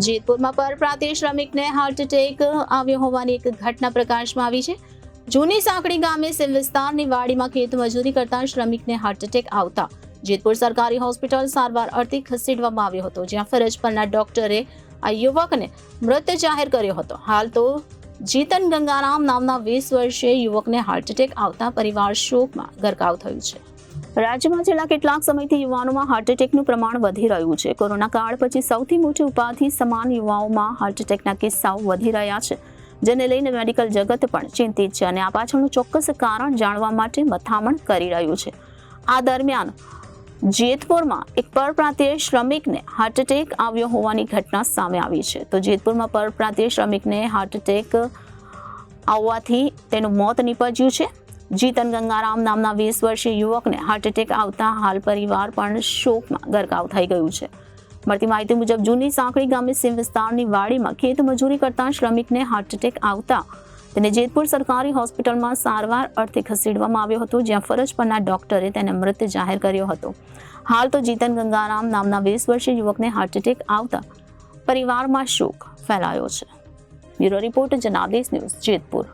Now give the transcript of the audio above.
જેતપુરમાં પરપ્રાંતીય શ્રમિકને heart attack આવ્યો હોવાની એક ઘટના પ્રકાશમાં આવી છે. જૂની સાંકડી ગામે સીમ વિસ્તારની વાડીમાં ખેત મજૂરી કરતા શ્રમિકને હાર્ટ એટેક આવતા જેતપુર સરકારી હોસ્પિટલ સારવાર અર્થે ખસેડવામાં આવ્યો હતો, જ્યાં ફરજ પરના ડોક્ટરે આ યુવકને મૃત જાહેર કર્યો હતો. હાલ તો જીતન ગંગારામ નામના 20 વર્ષીય યુવકને હાર્ટ એટેક આવતા પરિવાર શોકમાં ગરકાવ થયું છે. રાજ્યમાં છેલ્લા કેટલાક સમયથી યુવાનોમાં હાર્ટ એટેકનું પ્રમાણ વધી રહ્યું છે. કોરોના કાળ પછી સૌથી મોટી ઉપાધિ સમાન યુવાઓમાં હાર્ટ એટેકના કિસ્સાઓ વધી રહ્યા છે, જેને લઈને મેડિકલ જગત પણ ચિંતિત છે અને આ પાછળનું ચોક્કસ કારણ જાણવા માટે મથામણ કરી રહ્યું છે. આ દરમિયાન જેતપુરમાં એક પરપ્રાંતીય શ્રમિકને હાર્ટ એટેક આવ્યો હોવાની ઘટના સામે આવી છે. તો જેતપુરમાં પરપ્રાંતીય શ્રમિકને હાર્ટ એટેક આવવાથી તેનું મોત નીપજ્યું છે. જીતન ગંગારામ નામના 20 વર્ષીય યુવકને હાર્ટ એટેક આવતા હાલ પરિવાર પણ શોકમાં ગરકાવ થઈ ગયું છે. મળતી માહિતી મુજબ જૂની સાંકડી ગામે સીમ વિસ્તારની વાડીમાં ખેત મજૂરી કરતા શ્રમિકને હાર્ટ એટેક આવતા તેને જેતપુર સરકારી હોસ્પિટલમાં સારવાર અર્થે ખસેડવામાં આવ્યો હતો, જ્યાં ફરજ પરના ડોક્ટરે તેને મૃત જાહેર કર્યો હતો. હાલ તો જીતન ગંગારામ નામના 20 વર્ષીય યુવકને હાર્ટ એટેક આવતા પરિવારમાં શોક ફેલાયો છે. Bureau report Janadesh news, Jetpur.